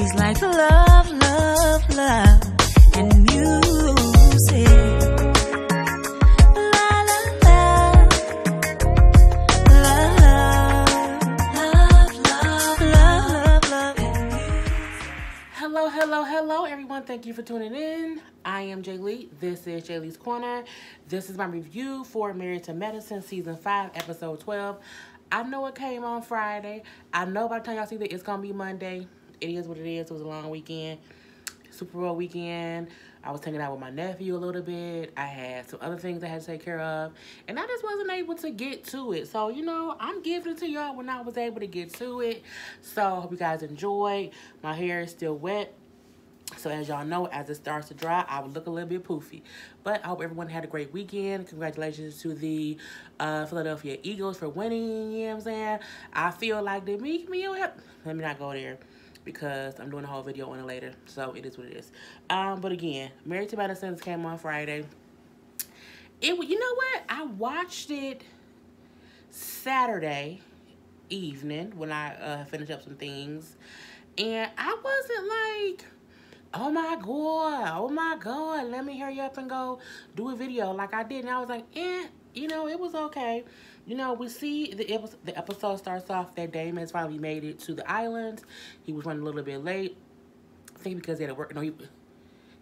She's like love, love, love, and music. La la la, love, love, love, love, and music. Hello, everyone. Thank you for tuning in. I am Jay Lee. This is Jay Lee's Corner. This is my review for Married to Medicine, Season 5, Episode 12. I know it came on Friday. I know by the time y'all see that it's going to be Monday. It is what it is. It was a long weekend. Super Bowl weekend. I was hanging out with my nephew a little bit. I had some other things I had to take care of. And I just wasn't able to get to it. So, I'm giving it to y'all when I was able to get to it. So, I hope you guys enjoyed. My hair is still wet. So, as y'all know, as it starts to dry, I would look a little bit poofy. But I hope everyone had a great weekend. Congratulations to the Philadelphia Eagles for winning, you know what I'm saying? I feel like they make me up. Let me not go there because I'm doing a whole video on it later. So, it is what it is. But again, Married to Medicine came on Friday. You know what? I watched it Saturday evening when I finished up some things. And I wasn't like, oh my God, let me hurry up and go do a video like I did. And I was like, it was okay. We see the episode starts off that Damon has finally made it to the island. He was running a little bit late. I think because he had to work.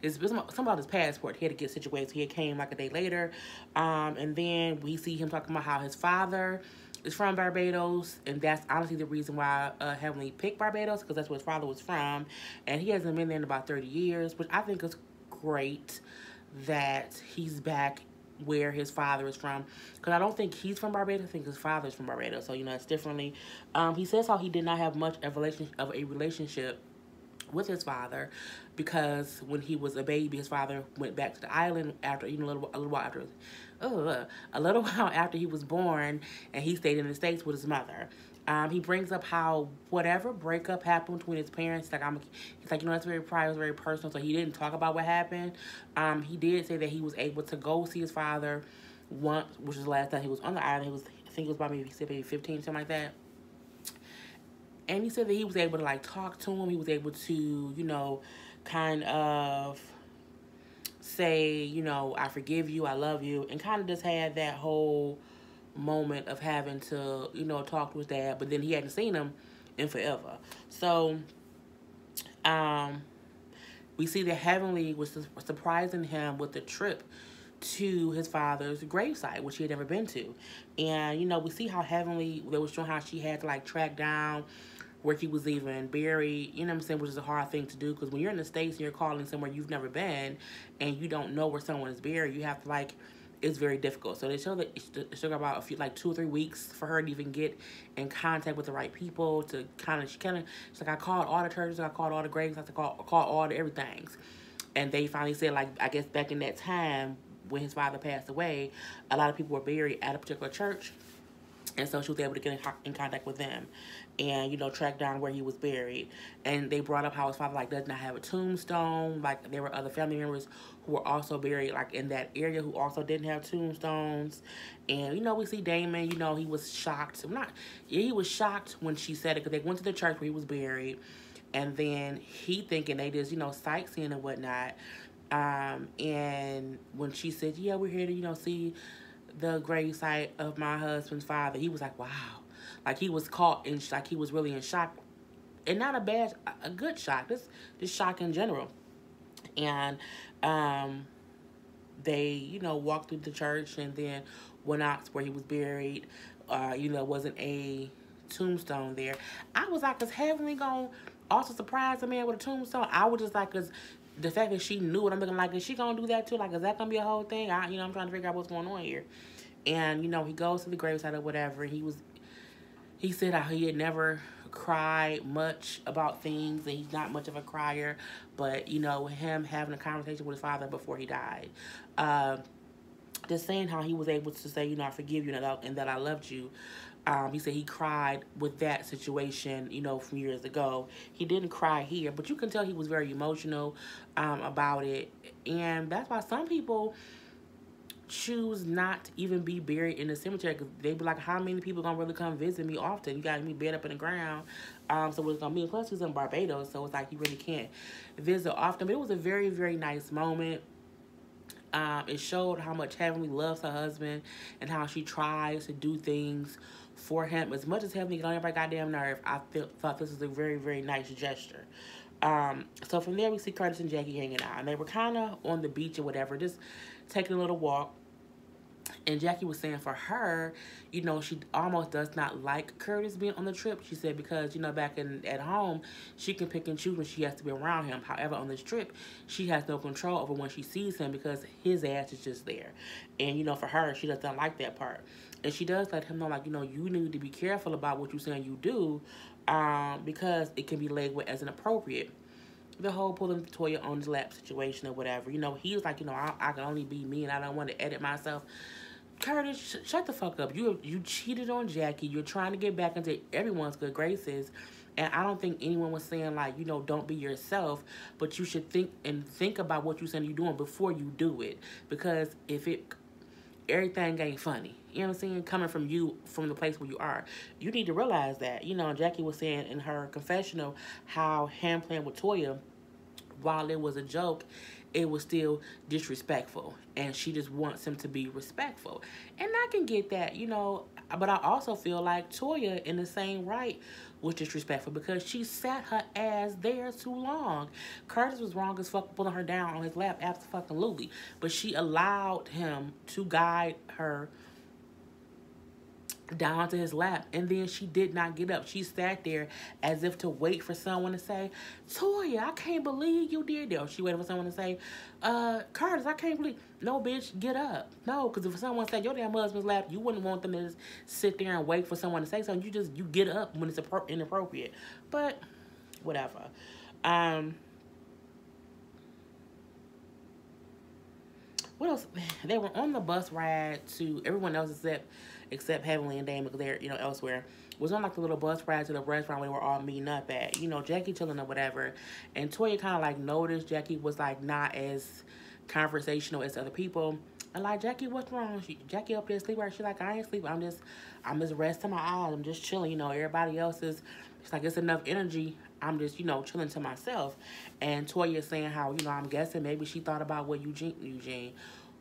It's something about his passport. He had to get situated. So he came like a day later. And then we see him talking about how his father is from Barbados, and that's honestly the reason why Heavenly picked Barbados, because that's where his father was from, and he hasn't been there in about 30 years, which I think is great that he's back where his father is from, because I don't think he's from Barbados. I think his father is from Barbados, so it's differently. He says how he did not have much of a relationship with his father, because when he was a baby, his father went back to the island after, a little while after he was born, and he stayed in the States with his mother. He brings up how whatever breakup happened between his parents, he's like, that's very private, very personal, so he didn't talk about what happened. He did say that he was able to go see his father once, which was the last time he was on the island. I think it was about maybe 15, something like that. And he said that he was able to, talk to him. He was able to, kind of say, I forgive you, I love you. And kind of just had that whole moment of having to, talk to his dad. But then he hadn't seen him in forever. So, we see that Heavenly was surprising him with the trip to his father's gravesite, which he had never been to. And, we see how Heavenly, they were showing how she had to, track down where he was even buried, which is a hard thing to do, because when you're in the States and you're calling somewhere you've never been and you don't know where someone is buried, you have to, it's very difficult. So they show that it took about 2 or 3 weeks for her to even get in contact with the right people to she's like, I called all the churches, I called all the graves, I called all the everythings. And they finally said, I guess back in that time when his father passed away, a lot of people were buried at a particular church. And so she was able to get in contact with them and, track down where he was buried. And they brought up how his father, does not have a tombstone. There were other family members who were also buried, in that area who also didn't have tombstones. And, we see Damon, he was shocked. He was shocked when she said it, because they went to the church where he was buried. And then he thinking they just, sightseeing and whatnot. And when she said, yeah, we're here to, see the gravesite of my husband's father, he was like, wow. He was caught in, he was really in shock. And not a good shock. Just shock in general. And they, walked through the church and then went out where he was buried. Wasn't a tombstone there. I was like, is Heavenly gonna also surprise a man with a tombstone? I was just like, because the fact that she knew it, I'm looking like, is she gonna do that too? Is that gonna be a whole thing? I'm trying to figure out what's going on here. And, he goes to the gravesite or whatever. He said how he had never cried much about things, and he's not much of a crier. But, him having a conversation with his father before he died. Just saying how he was able to say, I forgive you and that I loved you. He said he cried with that situation, from years ago. He didn't cry here, but you can tell he was very emotional about it. And that's why some people choose not to even be buried in the cemetery because they be like, how many people gonna really come visit me often? You got me buried up in the ground. So what's gonna be? Plus he's in Barbados, so it's like you really can't visit often. But it was a very, very nice moment. It showed how much Heavenly loves her husband and how she tries to do things for him. As much as Heavenly get on everybody's goddamn nerve, thought this was a very, very nice gesture. So from there, we see Curtis and Jackie hanging out. And they were kind of on the beach or whatever, just taking a little walk. And Jackie was saying for her, you know, she almost does not like Curtis being on the trip. She said because, you know, back at home, she can pick and choose when she has to be around him. However, on this trip, she has no control over when she sees him because his ass is just there. And, you know, for her, she doesn't like that part. And she does let him know, like, you know, you need to be careful about what you're saying you do because it can be labeled as inappropriate. The whole pulling Toya on his lap situation or whatever. You know, he was like, you know, I can only be me and I don't want to edit myself. Curtis, shut the fuck up. You cheated on Jackie. You're trying to get back into everyone's good graces. And I don't think anyone was saying, like, you know, don't be yourself. But you should think about what you're saying you're doing before you do it. Because everything ain't funny. You know what I'm saying? Coming from you, from the place where you are. You need to realize that. You know, Jackie was saying in her confessional how him playing with Toya, while it was a joke, it was still disrespectful. And she just wants him to be respectful. And I can get that, you know. But I also feel like Toya, in the same right, was disrespectful because she sat her ass there too long. Curtis was wrong as fuck pulling her down on his lap, absolutely. But she allowed him to guide her down to his lap, and then she did not get up. She sat there as if to wait for someone to say, Toya, I can't believe you did that. Or she waited for someone to say, Curtis, I can't believe. No, bitch, get up. No, because if someone said your damn husband's lap, you wouldn't want them to just sit there and wait for someone to say something. You get up when it's inappropriate. But whatever. What else? They were on the bus ride to everyone else except Heavenly and Damon, because they're, you know, elsewhere. Was on like the little bus ride to the restaurant where they were all meeting up at. You know, Jackie chilling or whatever. And Toya kind of like noticed Jackie was like not as conversational as other people. And like, Jackie, what's wrong? Jackie up there sleeping. She's like, I ain't sleeping. I'm just resting my eyes. I'm just chilling. You know, everybody else is. It's like it's enough energy. I'm just, you know, chilling to myself. And Toya saying how, you know, I'm guessing maybe she thought about what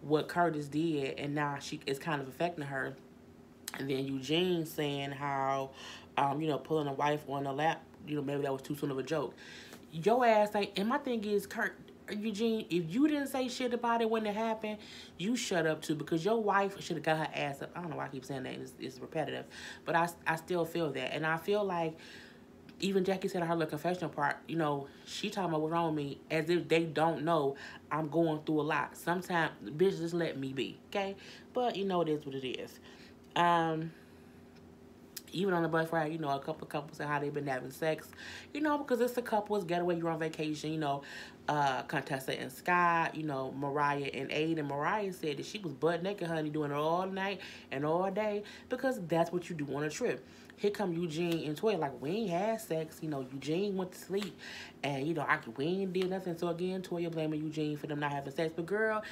what Curtis did, and now it's kind of affecting her. And then Eugene saying how, you know, pulling a wife on the lap, you know, maybe that was too soon of a joke. Your ass ain't, and my thing is, Eugene, if you didn't say shit about it when it happened, you shut up too, because your wife should have got her ass up. I don't know why I keep saying that, it's repetitive, but I still feel that. And I feel like, even Jackie said in her little confessional part, you know, she talking about what's wrong with me as if they don't know I'm going through a lot. Sometimes, bitch, just let me be, okay? But, you know, it is what it is. Even on the bus ride, you know, a couple of couples said how they've been having sex, you know, because it's a couple's getaway, you're on vacation, you know, Contessa and Scott, you know, Mariah and Aiden. Mariah said that she was butt naked, honey, doing it all night and all day, because that's what you do on a trip. Here come Eugene and Toya, like, we ain't had sex, you know, Eugene went to sleep, and, you know, we ain't did nothing. So again, Toya blaming Eugene for them not having sex, but girl,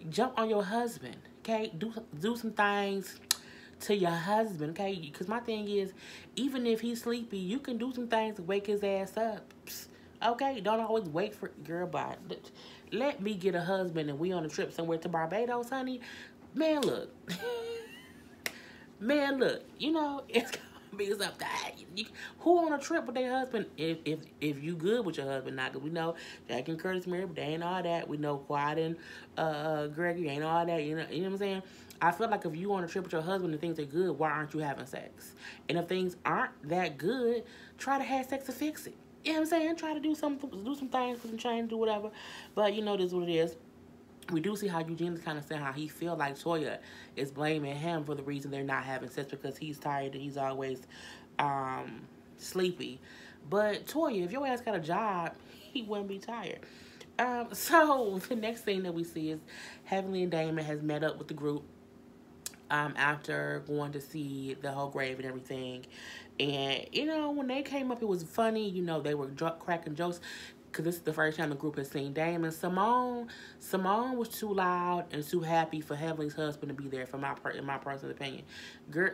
jump on your husband, okay? Do some things to your husband, okay? Because my thing is, even if he's sleepy, you can do some things to wake his ass up, okay? Don't always wait for, girl, bye. Let me get a husband and we on a trip somewhere to Barbados, honey. Man, look. Man, look. You know, it's gonna be something. Who on a trip with their husband, if you good with your husband, not, because we know Jack and Curtis married, but they ain't all that. We know Quiet and Gregory ain't all that, you know what I'm saying? I feel like if you on a trip with your husband and things are good, why aren't you having sex? And if things aren't that good, try to have sex to fix it. You know what I'm saying? Try to do some things, put some change, do whatever. But, you know, this is what it is. We do see how Eugene is kind of saying how he feel like Toya is blaming him for the reason they're not having sex, because he's tired and he's always sleepy. But Toya, if your ass got a job, he wouldn't be tired. So the next thing that we see is Heavenly and Damon has met up with the group after going to see the whole grave and everything. And, you know, when they came up, it was funny. You know, they were cracking jokes. because this is the first time the group has seen Damon. Simone was too loud and too happy for Heavenly's husband to be there. In my personal opinion, girl,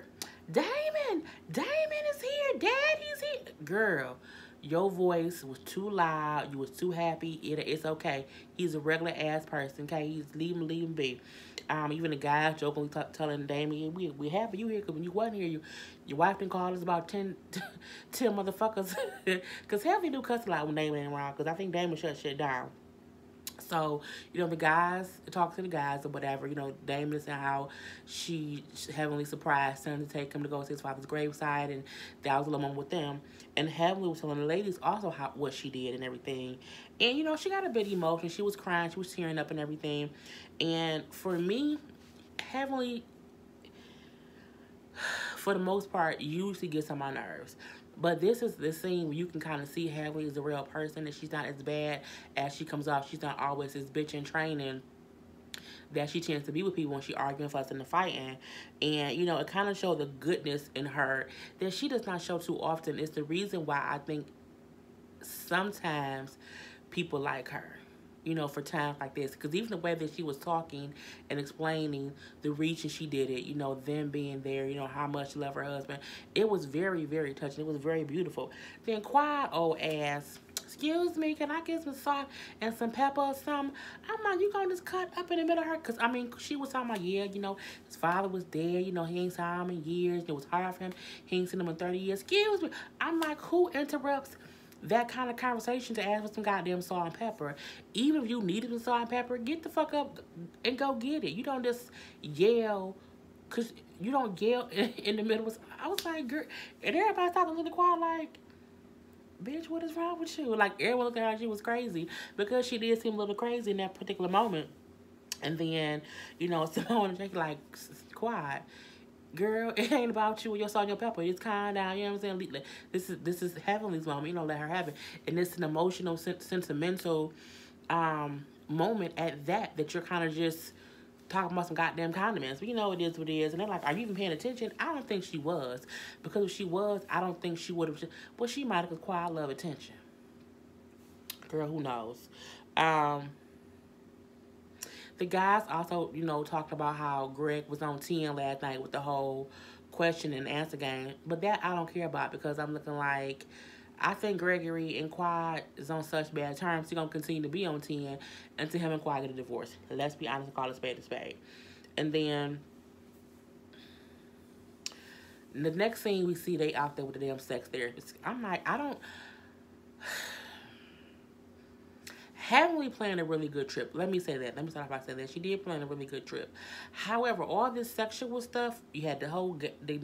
Damon is here. Daddy's here, girl. Your voice was too loud. You was too happy. It's okay. He's a regular ass person. Okay, he's leave him be. Even the guy jokingly telling Damien, we happy you here because when you wasn't here, your wife been calling us about 10 motherfuckers. Because Heavenly do cuss a lot when Damien ain't around. Because I think Damien shut shit down. So, the guys, talk to the guys or whatever, Damon saying how she Heavenly surprised him to take him to go to his father's graveside, and that was a little moment with them. And Heavenly was telling the ladies also what she did and everything. And, she got a bit emotional. She was crying. She was tearing up and everything. And for me, Heavenly, for the most part, usually gets on my nerves. But this is the scene where you can kind of see Heavenly is a real person, and she's not as bad as she comes off. She's not always this bitch in training that she tends to be with people when she arguing, fussing, and fighting. And, it kind of shows the goodness in her that she does not show too often. It's the reason why I think sometimes people like her. For times like this. Because even the way that she was talking and explaining the reason she did it, them being there, how much she loved her husband, it was very, very touching. It was very beautiful. Then quiet old ass, excuse me, can I get some salt and some pepper or something? I'm like, you gonna just cut up in the middle of her? Because, she was talking about, his father was dead, he ain't seen him in years. It was hard for him. He ain't seen him in 30 years. Excuse me. I'm like, who interrupts that kind of conversation to ask for some goddamn salt and pepper? Even if you needed some salt and pepper, get the fuck up and go get it. You don't just yell, because you don't yell in the middle of... I was like, girl, and everybody's talking to the quiet like, bitch, what is wrong with you? Like, everyone looked at her like she was crazy, because she did seem a little crazy in that particular moment. And then, Simone and Jake like, quiet. Girl, it ain't about you and your salt and your pepper. It's calm down. You know what I'm saying? This is Heavenly's moment. Let her have it. And it's an emotional, sentimental moment at that you're kind of just talking about some goddamn condiments. But it is what it is. And they're like, are you even paying attention? I don't think she was. Because if she was, I don't think she would have. Well, she might have, because quiet love attention. Girl, who knows? The guys also, talked about how Greg was on 10 last night with the whole question and answer game. But that I don't care about, because I'm looking like, I think Gregory and Quad is on such bad terms. He's going to continue to be on 10 until him and Quad get a divorce. Let's be honest and call it spade a spade. And then the next scene we see, they out there with the damn sex therapist. I'm like, I don't... Heavenly planned a really good trip. Let me say that. Let me start off by saying that. She did plan a really good trip. However, all this sexual stuff, you had the whole the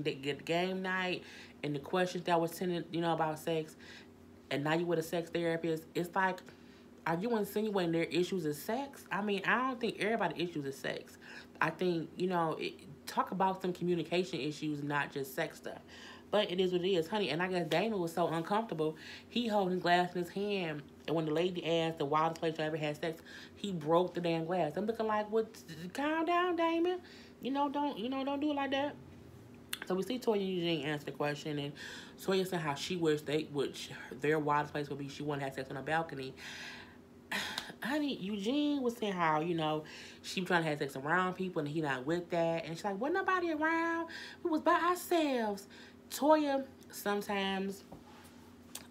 game night and the questions that was sent, about sex, and now you with a sex therapist. It's like, are you insinuating their issues is sex? I don't think everybody's issues is sex. I think, talk about some communication issues, not just sex stuff. But it is what it is, honey. And I guess Damon was so uncomfortable. He holding his glass in his hand. And when the lady asked the wildest place I ever had sex, he broke the damn glass. I'm looking like, what? Calm down, Damon. Don't do it like that. So we see Toya and Eugene answer the question, and Toya said how she wished their wildest place would be she wanted to have sex on a balcony. Honey, Eugene was saying how, she was trying to have sex around people and he not with that. And she's like, wasn't nobody around. We was by ourselves. Toya, sometimes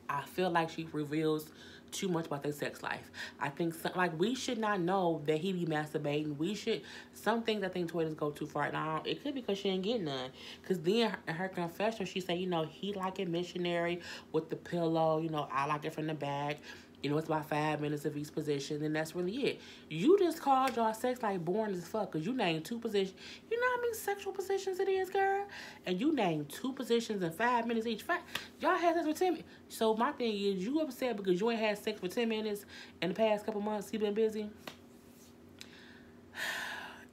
I feel like she reveals too much about their sex life. I think, we should not know that he be masturbating. Some things I think Toya does go too far. Now, it could be because she didn't get none. Because then in her confession, she said, he like it missionary with the pillow. I like it from the back. It's about 5 minutes of each position, and that's really it. You just called y'all sex life boring as fuck, because you named 2 positions. You know how many sexual positions it is, girl? And you named 2 positions in 5 minutes each. Y'all had sex for 10 minutes. So my thing is, you upset because you ain't had sex for 10 minutes in the past couple months? You been busy?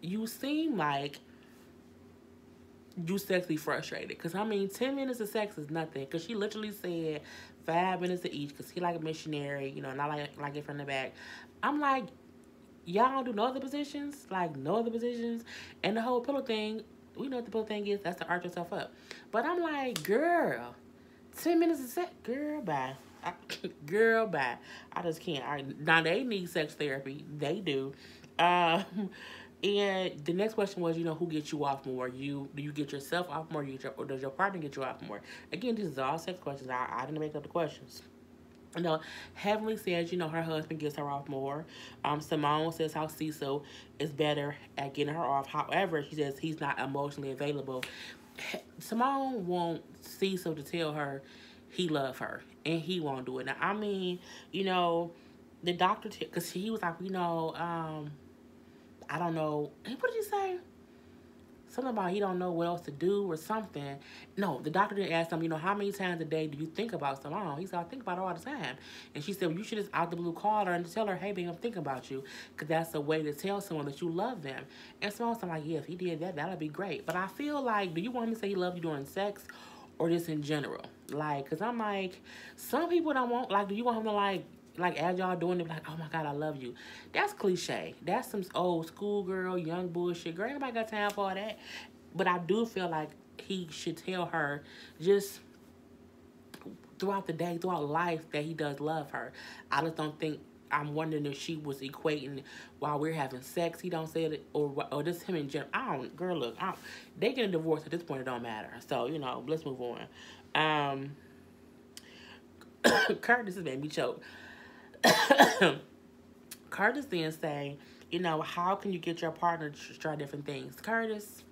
You seem like you sexually frustrated. Because, 10 minutes of sex is nothing. Because she literally said 5 minutes of each, because he like a missionary, and I like it from the back. I'm like, y'all don't do no other positions? No other positions? And the whole pillow thing, we know what the pillow thing is. That's to arch yourself up. But I'm like, girl, 10 minutes of sex? Girl, bye. Girl, bye. I just can't. Now they need sex therapy. They do. Um, and the next question was, who gets you off more? Do you get yourself off more? Or does your partner get you off more? Again, this is all sex questions. I didn't make up the questions. Heavenly says, her husband gets her off more. Simone says how Cecil is better at getting her off. However, she says he's not emotionally available. Simone want Cecil to tell her he love her, and he won't do it. Now, I mean, the doctor, because he was like, I don't know. What did he say? Something about he don't know what else to do or something. No, the doctor didn't ask him, how many times a day do you think about Simone? He said, I think about her all the time. And she said, well, you should just out the blue call her and tell her, hey, babe, I'm thinking about you. Because that's a way to tell someone that you love them. And Simone's like, yeah, if he did that, that would be great. But I feel like, do you want me to say he loved you during sex or just in general? Like, because I'm like, some people don't want, like, do you want him to, like as y'all doing it, like, oh my God, I love you. That's cliche. That's some old school girl, young bullshit. Girl, ain't nobody got time for all that. But I do feel like he should tell her just throughout the day, throughout life, that he does love her. I just don't think, I'm wondering if she was equating while we're having sex, he don't say it, or just him in general. Girl, look, they getting divorced at this point, it don't matter. So, let's move on. Curtis has made me choke. Curtis then say, how can you get your partner to try different things? Curtis,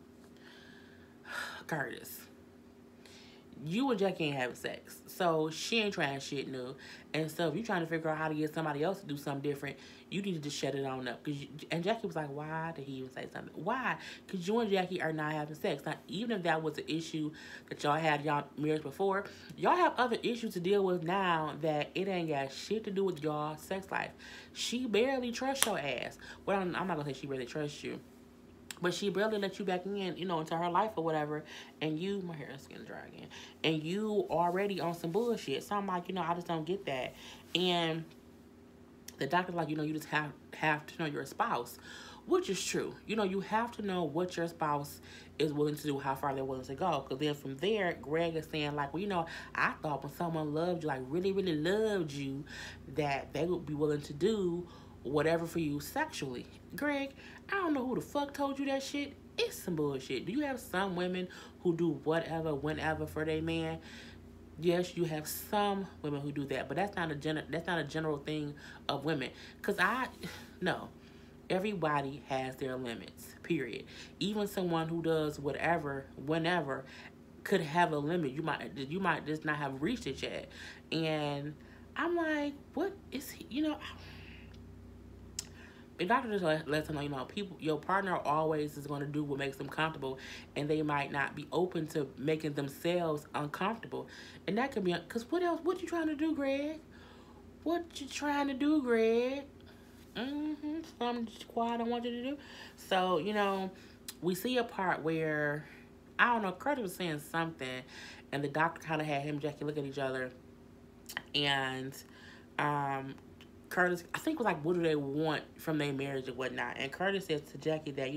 you and Jackie ain't having sex, so she ain't trying shit new. And so if you're trying to figure out how to get somebody else to do something different, you need to just shut it on up. And Jackie was like, why did he even say something? Why? Because you and Jackie are not having sex. Now, even if that was an issue that y'all had y'all marriage before, y'all have other issues to deal with now that it ain't got shit to do with y'all sex life. She barely trusts your ass. Well, I'm not going to say she barely trusts you, but she barely let you back in, into her life or whatever. And you, my hair is getting dry again. And you already on some bullshit. So I'm like, I just don't get that. And the doctor's like, you just have to know your spouse, which is true. You have to know what your spouse is willing to do, how far they're willing to go. Because then from there, Greg is saying like, well, I thought when someone loved you, like really, really loved you, that they would be willing to do whatever for you sexually. Greg, I don't know who the fuck told you that shit. It's some bullshit. Do you have some women who do whatever, whenever for their man? Yes, you have some women who do that, but that's not a general thing of women. No, everybody has their limits. Period. Even someone who does whatever, whenever, could have a limit. You might just not have reached it yet. And I'm like, what is he? The doctor just lets them know, your partner always is going to do what makes them comfortable, and they might not be open to making themselves uncomfortable. And that could be, because what else? What you trying to do, Greg? What you trying to do, Greg? Something quiet I don't want you to do. So, we see a part where, I don't know, Curtis was saying something, and the doctor kind of had him and Jackie look at each other, and, Curtis, I think, was like, what do they want from their marriage and whatnot? And Curtis says to Jackie that,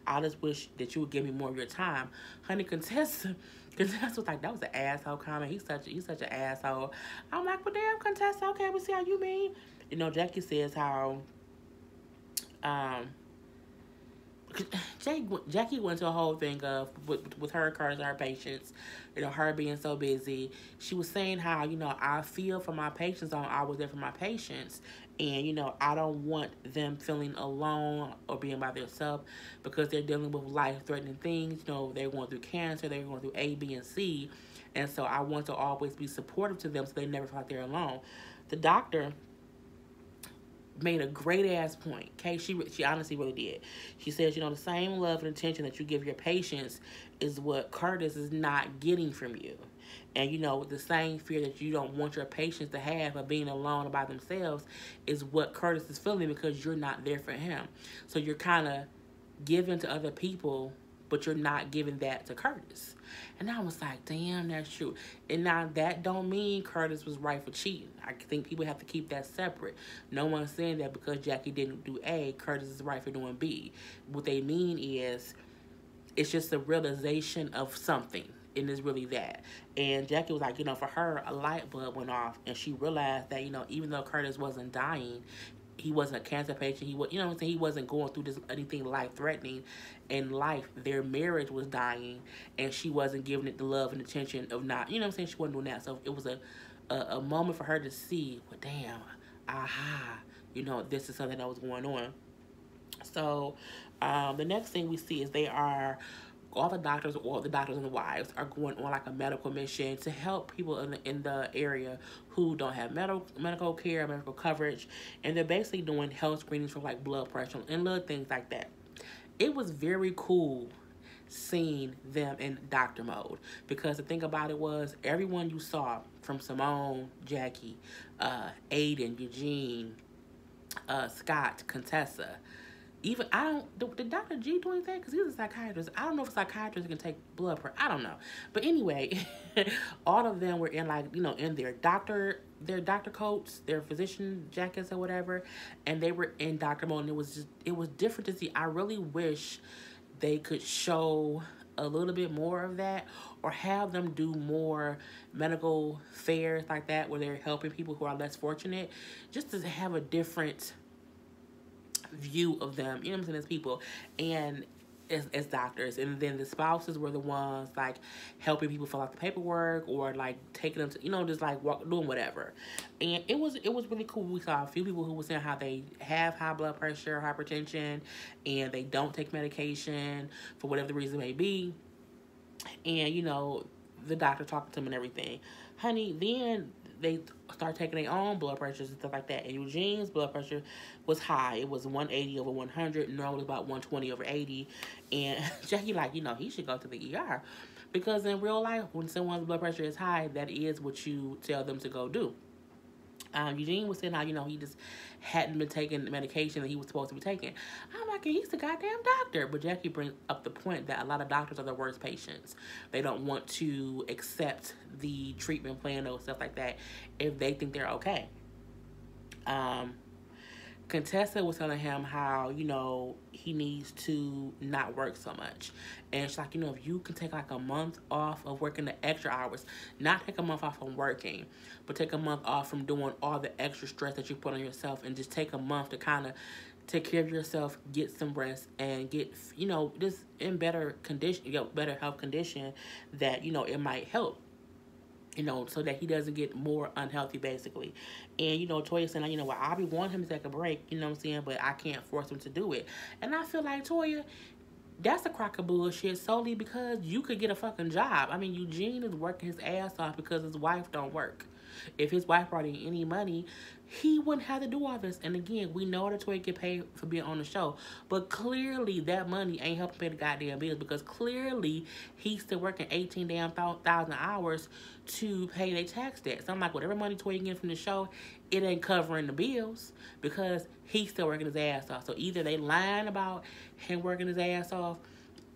I just wish that you would give me more of your time. Honey, Contessa was like, that was an asshole comment. He's such an asshole. I'm like, well, damn, Contessa, okay, we see how you mean. Jackie says how, Jackie went to a whole thing of with her Curtis and her patients, her being so busy. She was saying how, I feel for my patients, I'm always there for my patients. And, I don't want them feeling alone or being by themselves because they're dealing with life-threatening things. They're going through cancer, they're going through A, B, and C. And so I want to always be supportive to them so they never feel like they're alone. The doctor made a great ass point. Okay, she honestly really did. She says, the same love and attention that you give your patients is what Curtis is not getting from you. And the same fear that you don't want your patients to have of being alone by themselves is what Curtis is feeling because you're not there for him. So you're kind of giving to other people, but you're not giving that to Curtis. And I was like, damn, that's true. And now that don't mean Curtis was right for cheating. I think people have to keep that separate. No one's saying that because Jackie didn't do A, Curtis is right for doing B. What they mean is it's just a realization of something. and it's really that. And Jackie was like, for her, a light bulb went off, and she realized that, even though Curtis wasn't dying, he wasn't a cancer patient. He was, what I'm saying, he wasn't going through this anything life threatening in life. Their marriage was dying, and she wasn't giving it the love and attention of not, what I'm saying. She wasn't doing that. So it was a moment for her to see, well, damn, aha, this is something that was going on. So the next thing we see is all the doctors and the wives are going on like a medical mission to help people in the area who don't have medical care, medical coverage, and they're basically doing health screenings for like blood pressure and little things like that. It was very cool seeing them in doctor mode, because the thing about it was everyone you saw, from Simone, Jackie, Aiden, Eugene, Scott, Contessa. Even did Dr. G do anything? Because he's a psychiatrist. I don't know if a psychiatrist can take blood pressure. I don't know. But anyway, all of them were in in their doctor coats, their physician jackets or whatever, and they were in doctor mode. And it was different to see. I really wish they could show a little bit more of that, or have them do more medical fairs like that where they're helping people who are less fortunate, just to have a different view of them, as people and as doctors. And then the spouses were the ones like helping people fill out the paperwork, or like taking them to, just like doing whatever. And it was really cool. We saw a few people who were saying how they have high blood pressure, hypertension, and they don't take medication for whatever the reason may be. And the doctor talking to them and everything. Honey, then they start taking their own blood pressures and stuff like that. And Eugene's blood pressure was high. It was 180 over 100. Normally about 120 over 80. And Jackie he should go to the ER. Because in real life, when someone's blood pressure is high, that is what you tell them to go do. Eugene was saying how, he just hadn't been taking the medication that he was supposed to be taking. I'm like, he's the goddamn doctor. But Jackie brings up the point that a lot of doctors are the worst patients. They don't want to accept the treatment plan or stuff like that if they think they're okay. Contessa was telling him how, he needs to not work so much. And she's like, if you can take like a month off of working the extra hours, not take a month off from working, but take a month off from doing all the extra stress that you put on yourself, and just take a month to kind of take care of yourself, get some rest, and get, just in better condition, better health condition, that, it might help. So that he doesn't get more unhealthy, basically. And, Toya saying, well, I'll be wanting him to take a break, but I can't force him to do it. And I feel like, Toya, that's a crock of bullshit, solely because you could get a fucking job. I mean, Eugene is working his ass off because his wife don't work. If his wife brought in any money, he wouldn't have to do all this. And again, we know that Toya get paid for being on the show, but clearly that money ain't helping pay the goddamn bills, because clearly he's still working 18 damn thousand hours to pay their tax debt. So I'm like, whatever money Toya getting from the show, it ain't covering the bills, because he's still working his ass off. So either they lying about him working his ass off,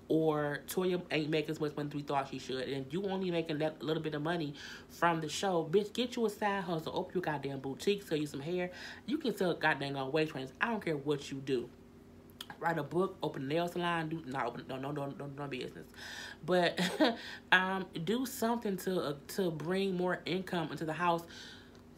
or Toya ain't making as much money as we thought she should, and you only making that little bit of money from the show. Bitch, get you a side hustle, open your goddamn boutique, sell you some hair. You can sell goddamn on weight trainers. I don't care what you do. Write a book, open a nail salon, no business. But do something to bring more income into the house,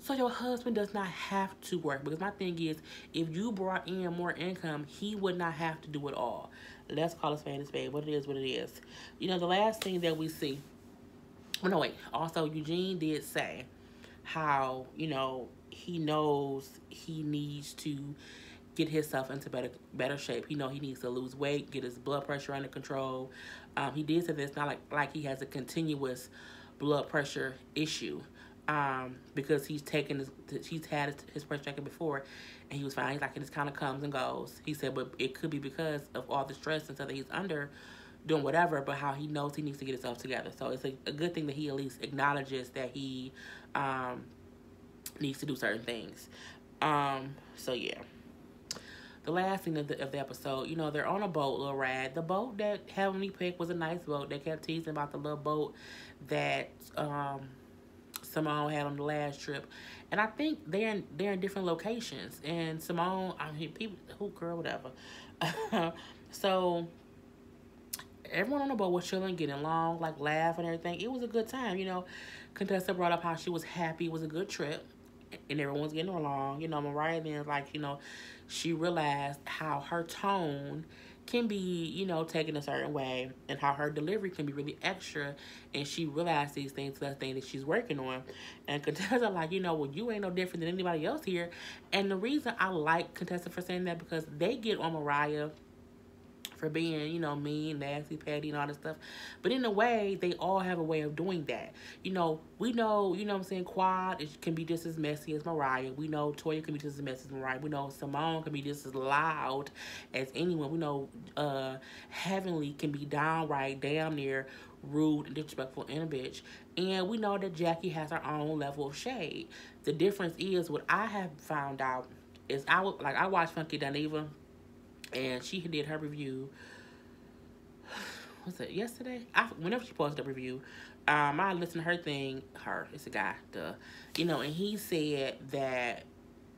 so your husband does not have to work. Because my thing is, if you brought in more income, he would not have to do it all. Let's call a spade a spade. What it is, what it is. The last thing that we see. Oh, no, wait. Also, Eugene did say how, he knows he needs to get himself into better shape. He needs to lose weight, get his blood pressure under control. He did say that it's not like he has a continuous blood pressure issue. Because he's had his pressure check before, and he was fine. He's like, it just kind of comes and goes. He said, but it could be because of all the stress and stuff that he's under, doing whatever, but how he knows he needs to get himself together. So it's a good thing that he at least acknowledges that he needs to do certain things. So yeah. The last thing of the episode, they're on a boat, little ride. The boat that Heavenly picked was a nice boat. They kept teasing about the little boat that Simone had on the last trip, and I think they're in different locations. And Simone, people, whatever. So everyone on the boat was chilling, getting along, like laughing and everything. It was a good time, you know. Contessa brought up how she was happy. It was a good trip, and everyone's getting along. You know, Mariah then, like, you know, she realized how her tone can be, you know, taken a certain way, and how her delivery can be really extra. And she realized these things, the thing that she's working on. And Contessa, like, you know, well, you ain't no different than anybody else here. And the reason I like Contessa for saying that, because they get on Mariah for being, you know, mean, nasty, petty, and all this stuff. But in a way, they all have a way of doing that. You know, we know, you know what I'm saying, Quad can be just as messy as Mariah. We know Toya can be just as messy as Mariah. We know Simone can be just as loud as anyone. We know Heavenly can be downright, damn near rude and disrespectful and a bitch. And we know that Jackie has her own level of shade. The difference is, what I have found out is, I watched Funky Dineva, and she did her review. Was it yesterday? Whenever she posted a review, I listened to her thing. It's a guy, you know, and he said that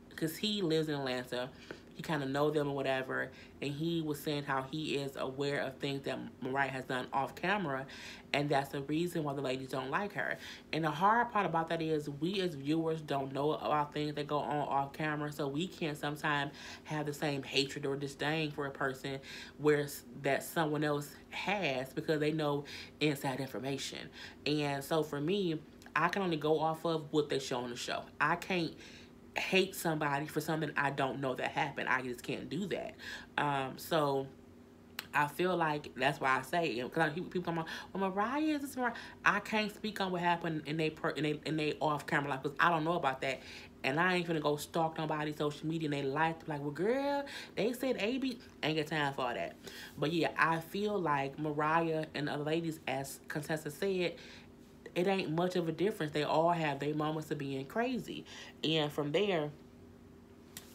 because he lives in Atlanta, he kind of know them or whatever, and he was saying how he is aware of things that Mariah has done off camera, and that's the reason why the ladies don't like her. And the hard part about that is, we as viewers don't know about things that go on off camera, so we can't sometimes have the same hatred or disdain for a person where that someone else has, because they know inside information. And so for me, I can only go off of what they show on the show. I can't hate somebody for something I don't know that happened. I just can't do that. So I feel like that's why I say, because people come on, well, Mariah is this Mariah. I can't speak on what happened in they off camera life, because I don't know about that, and I ain't gonna go stalk nobody's social media and they life like, well, girl, they said AB. Ain't got time for all that. But yeah, I feel like Mariah and the other ladies, as Contessa said, it ain't much of a difference. They all have their moments of being crazy. And from there,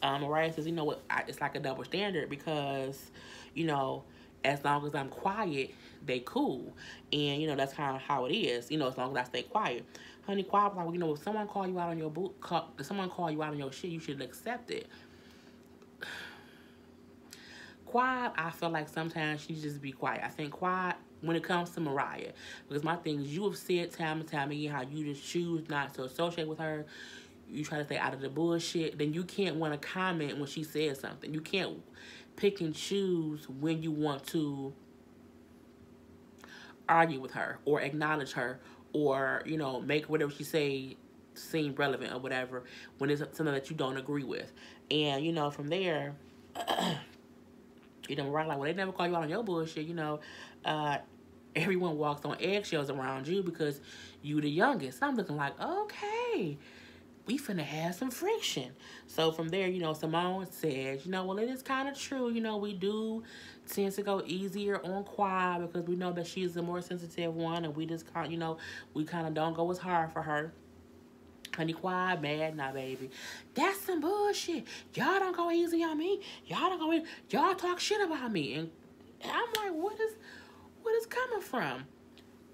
Mariah says, you know what, it's like a double standard, because, you know, as long as I'm quiet, they cool. And, you know, that's kind of how it is, you know, as long as I stay quiet. Honey, quiet, like, you know, if someone call you out on your if someone call you out on your shit, you should accept it. Quiet, I feel like sometimes she just be quiet. I think quiet when it comes to Mariah, because my thing is, you have said time and time again how you just choose not to associate with her. You try to stay out of the bullshit. Then you can't want to comment when she says something. You can't pick and choose when you want to argue with her or acknowledge her, or, you know, make whatever she say seem relevant or whatever, when it's something that you don't agree with. And, you know, from there, you know, right, like, well, they never call you out on your bullshit, you know. Everyone walks on eggshells around you because you the youngest. And I'm looking like, okay, we finna have some friction. So from there, you know, Simone says, you know, well, it is kind of true. You know, we do tend to go easier on Quad, because we know that she's the more sensitive one, and we just can't, you know, we kind of don't go as hard for her. Honey, Quad mad? Nah, baby. That's some bullshit. Y'all don't go easy on me. Y'all don't go easy. Y'all talk shit about me. And I'm like, what is coming from?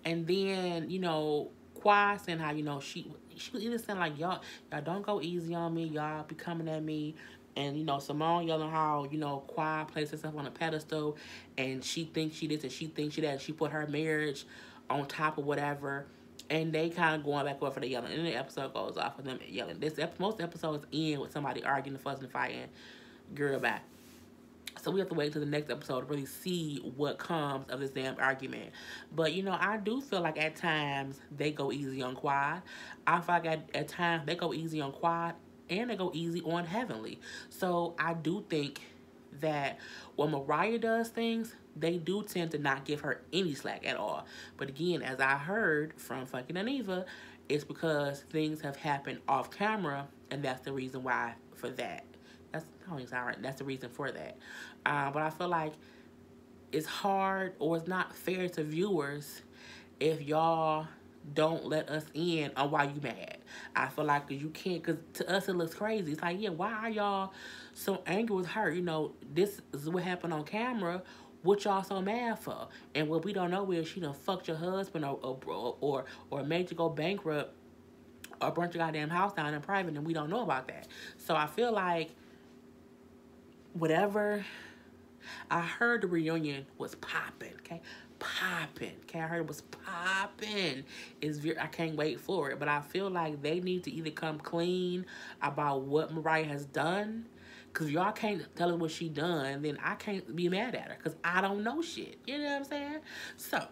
And then, you know, Quad saying how, you know, she was either saying like, y'all don't go easy on me. Y'all be coming at me. And, you know, Simone yelling how, you know, Quad placed herself on a pedestal, and she thinks she this and she thinks she that. She put her marriage on top of whatever. And they kind of going back over the yelling. And the episode goes off with them yelling. Most episodes end with somebody arguing, fussing, fighting. Girl, bye. So we have to wait until the next episode to really see what comes of this damn argument. But, you know, I do feel like at times they go easy on Quad. I feel like at times they go easy on Quad, and they go easy on Heavenly. So I do think that when Mariah does things, they do tend to not give her any slack at all. But again, as I heard from fucking Aneva, it's because things have happened off camera, and that's the reason why for that. That's the reason for that. But I feel like it's hard, or it's not fair to viewers if y'all don't let us in on why you mad. I feel like you can't, because to us it looks crazy. It's like, yeah, why are y'all so angry with her? You know, this is what happened on camera. What y'all so mad for? And what we don't know is she done fucked your husband, or made you go bankrupt, or burnt your goddamn house down in private, and we don't know about that. So I feel like whatever, I heard the reunion was popping, okay? popping. Okay, I heard it was popping. I can't wait for it. But I feel like they need to either come clean about what Mariah has done. Because if y'all can't tell us what she done, then I can't be mad at her. Because I don't know shit. You know what I'm saying? So,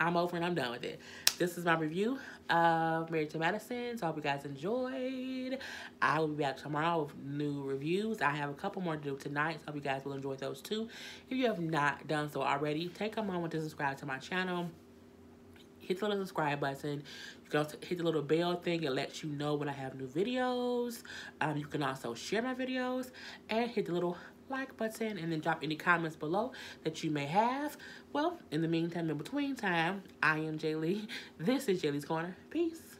I'm over and I'm done with it. This is my review of Married to Medicine. So I hope you guys enjoyed. I will be back tomorrow with new reviews. I have a couple more to do tonight. So I hope you guys will enjoy those too. If you have not done so already, take a moment to subscribe to my channel. Hit the little subscribe button. You can also hit the little bell thing. It lets you know when I have new videos. You can also share my videos and hit the little like button and then drop any comments below that you may have. Well, in the meantime, in between time, I am Jay Lee. This is Jay Lee's Corner. Peace.